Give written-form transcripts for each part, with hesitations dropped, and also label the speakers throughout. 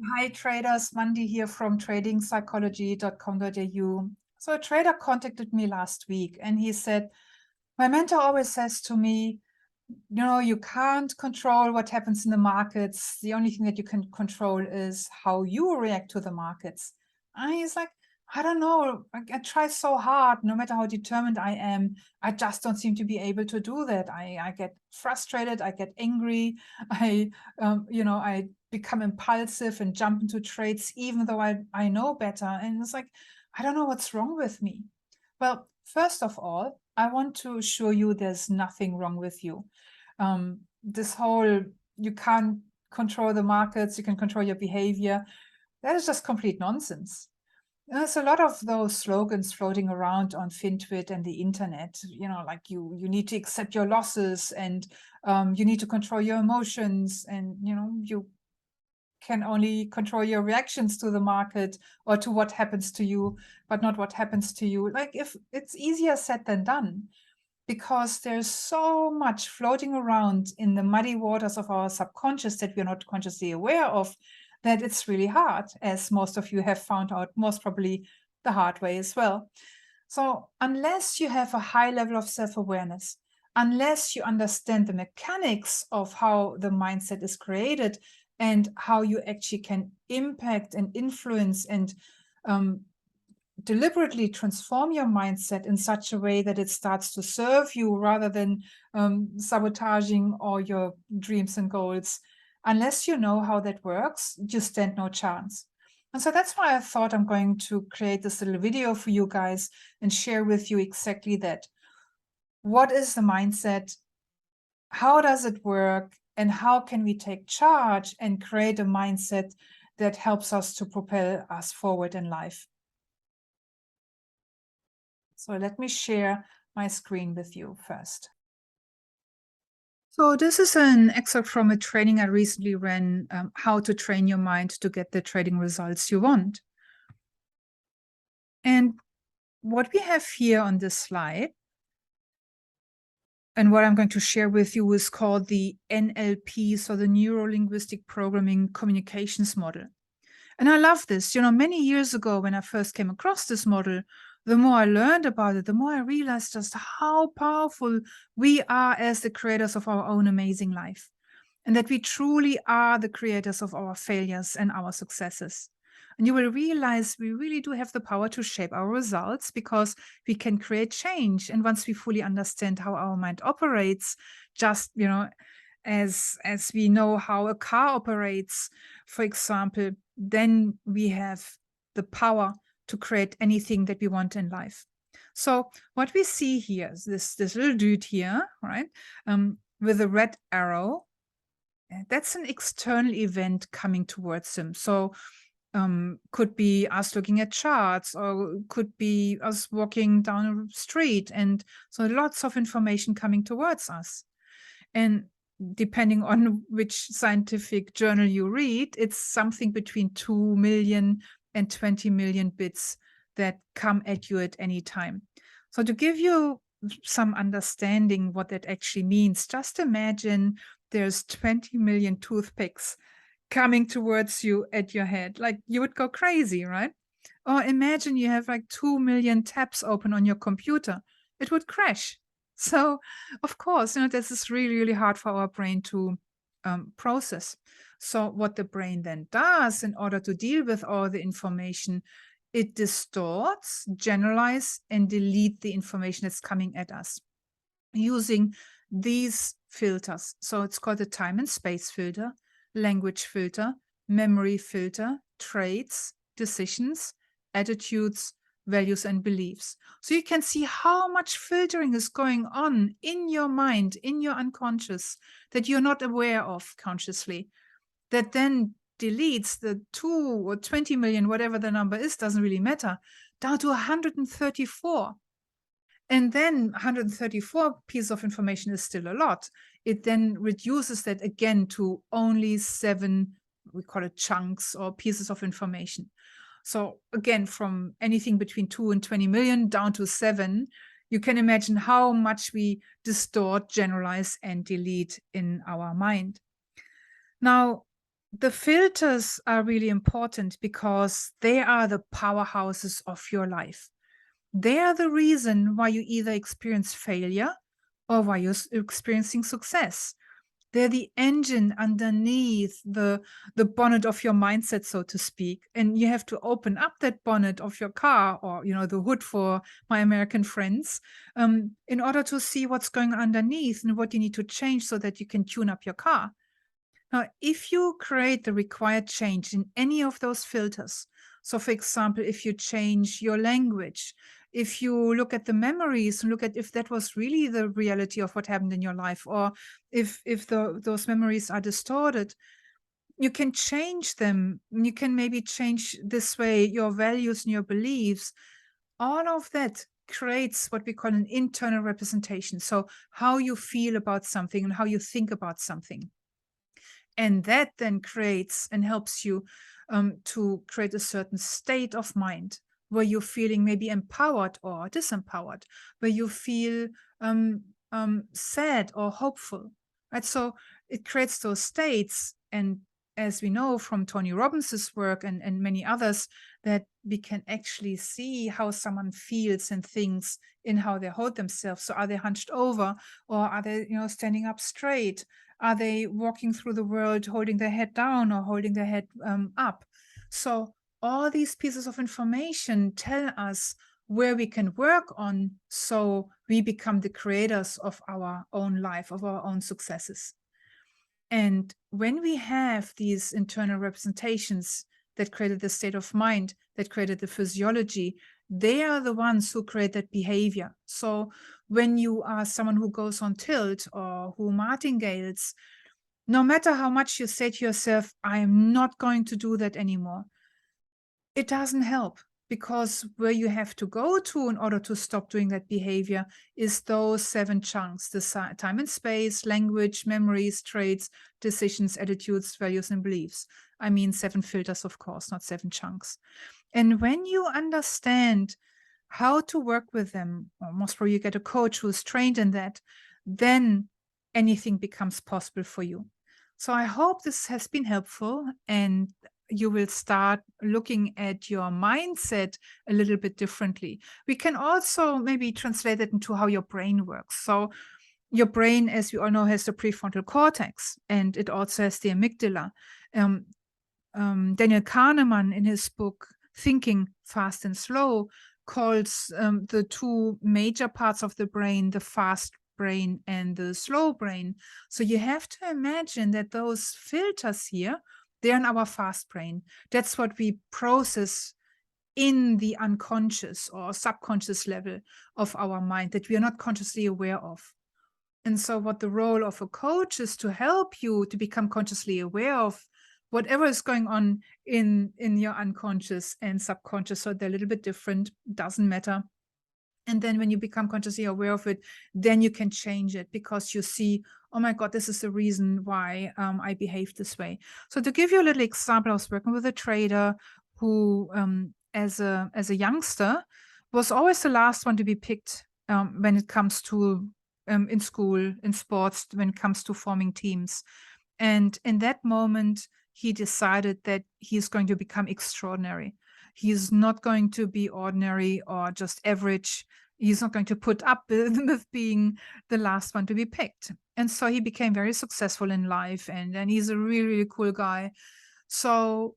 Speaker 1: Hi traders, Mandy here from tradingpsychology.com.au. So a trader contacted me last week and he said, my mentor always says to me, you can't control what happens in the markets. The only thing that you can control is how you react to the markets. And he's like, I don't know. I try so hard, no matter how determined I am. I just don't seem to be able to do that. I get frustrated. I get angry. I become impulsive and jump into trades, even though I know better. And it's like, I don't know what's wrong with me. Well, first of all, I want to assure you there's nothing wrong with you. This whole, you can't control the markets, you can control your behavior, that is just complete nonsense. There's a lot of those slogans floating around on FinTwit and the internet, like you need to accept your losses and you need to control your emotions and, you can only control your reactions to the market or to what happens to you, but not what happens to you. Like, if it's easier said than done, because there's so much floating around in the muddy waters of our subconscious that we're not consciously aware of, that it's really hard, as most of you have found out, most probably the hard way as well. So unless you have a high level of self-awareness, unless you understand the mechanics of how the mindset is created and how you actually can impact and influence and deliberately transform your mindset in such a way that it starts to serve you rather than sabotaging all your dreams and goals. Unless you know how that works, you stand no chance. And so that's why I thought I'm going to create this little video for you guys and share with you exactly that. What is the mindset? How does it work? And how can we take charge and create a mindset that helps us to propel us forward in life? So let me share my screen with you first. So this is an excerpt from a training I recently ran, how to train your mind to get the trading results you want. And what we have here on this slide, and what I'm going to share with you, is called the NLP, so the Neuro-Linguistic Programming Communications Model. And I love this. Many years ago when I first came across this model, the more I learned about it, the more I realized just how powerful we are as the creators of our own amazing life, and that we truly are the creators of our failures and our successes. And you will realize we really do have the power to shape our results because we can create change. And once we fully understand how our mind operates, just, as we know how a car operates, for example, then we have the power to create anything that we want in life. So what we see here is this little dude here, right, with a red arrow. That's an external event coming towards him. So could be us looking at charts, or could be us walking down a street. And so lots of information coming towards us. And depending on which scientific journal you read, it's something between 2 million and 20 million bits that come at you at any time. So to give you some understanding what that actually means, just imagine there's 20 million toothpicks coming towards you at your head. Like, you would go crazy, right? Or imagine you have like 2 million tabs open on your computer. It would crash. So, of course, this is really, really hard for our brain to process. So what the brain then does in order to deal with all the information, it distorts, generalize, and delete the information that's coming at us using these filters. So it's called the time and space filter, language filter, memory filter, traits, decisions, attitudes, values, and beliefs. So you can see how much filtering is going on in your mind, in your unconscious, that you're not aware of consciously, that then deletes the 2 or 20 million, whatever the number is, doesn't really matter, down to 134. And then 134 pieces of information is still a lot. It then reduces that again to only 7, we call it chunks or pieces of information. So again, from anything between 2 and 20 million down to 7, you can imagine how much we distort, generalize, and delete in our mind. Now, The filters are really important because they are the powerhouses of your life. They are the reason why you either experience failure or why you're experiencing success. They're the engine underneath the bonnet of your mindset, so to speak. And you have to open up that bonnet of your car, or the hood for my American friends, in order to see what's going on underneath and what you need to change so that you can tune up your car. Now, if you create the required change in any of those filters, so for example, if you change your language, if you look at the memories and look at if that was really the reality of what happened in your life, or if those memories are distorted, you can change them. You can maybe change this way your values and your beliefs. All of that creates what we call an internal representation. So how you feel about something and how you think about something. And that then creates and helps you to create a certain state of mind where you're feeling maybe empowered or disempowered, where you feel sad or hopeful. Right? So it creates those states. And as we know from Tony Robbins' work and many others, that we can actually see how someone feels and thinks in how they hold themselves. So are they hunched over, or are they, standing up straight? Are they walking through the world holding their head down or holding their head up? So all these pieces of information tell us where we can work on, so we become the creators of our own life, of our own successes. And when we have these internal representations that created the state of mind, that created the physiology, they are the ones who create that behavior. So when you are someone who goes on tilt or who martingales, no matter how much you say to yourself, I am not going to do that anymore, it doesn't help, because where you have to go to in order to stop doing that behavior is those 7 chunks: the time and space, language, memories, traits, decisions, attitudes, values, and beliefs. I mean 7 filters, of course, not 7 chunks. And when you understand how to work with them, or most probably you get a coach who's trained in that, then anything becomes possible for you. So I hope this has been helpful, and you will start looking at your mindset a little bit differently. We can also maybe translate it into how your brain works. So your brain, as we all know, has the prefrontal cortex, and it also has the amygdala. Um, Daniel Kahneman, in his book Thinking Fast and Slow, calls the 2 major parts of the brain the fast brain and the slow brain. So you have to imagine that those filters here, they're in our fast brain. That's what we process in the unconscious or subconscious level of our mind that we are not consciously aware of. And so what the role of a coach is to help you to become consciously aware of whatever is going on in your unconscious and subconscious. So they're a little bit different, doesn't matter. And then when you become consciously aware of it, then you can change it, because you see, oh my God, this is the reason why I behave this way. So to give you a little example, I was working with a trader who, as a youngster, was always the last one to be picked when it comes to in school, in sports, when it comes to forming teams. And in that moment, he decided that he's going to become extraordinary. He's not going to be ordinary or just average. He's not going to put up with being the last one to be picked. And so he became very successful in life, and he's a really, really cool guy. So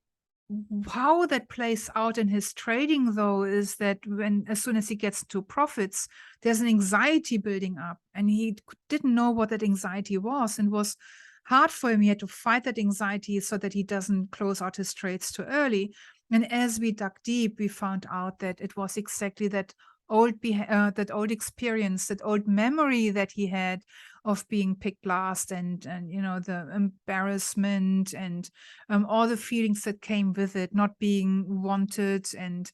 Speaker 1: how that plays out in his trading, though, is that as soon as he gets to profits, there's an anxiety building up, and he didn't know what that anxiety was, and was hard for him. He had to fight that anxiety so that he doesn't close out his trades too early. And as we dug deep, we found out that it was exactly that that old experience, that old memory that he had of being picked last, and the embarrassment and all the feelings that came with it, not being wanted. And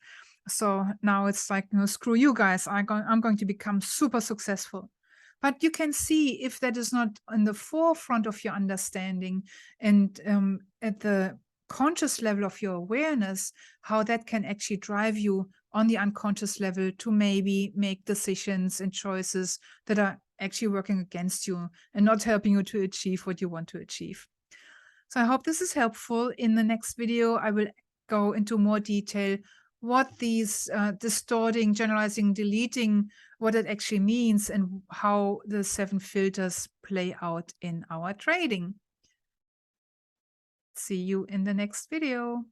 Speaker 1: so now it's like, screw you guys, I'm going to become super successful. But you can see, if that is not in the forefront of your understanding and at the conscious level of your awareness, how that can actually drive you on the unconscious level to maybe make decisions and choices that are actually working against you and not helping you to achieve what you want to achieve. So I hope this is helpful. In the next video, I will go into more detail what these distorting, generalizing, deleting, what it actually means and how the 7 filters play out in our trading. See you in the next video.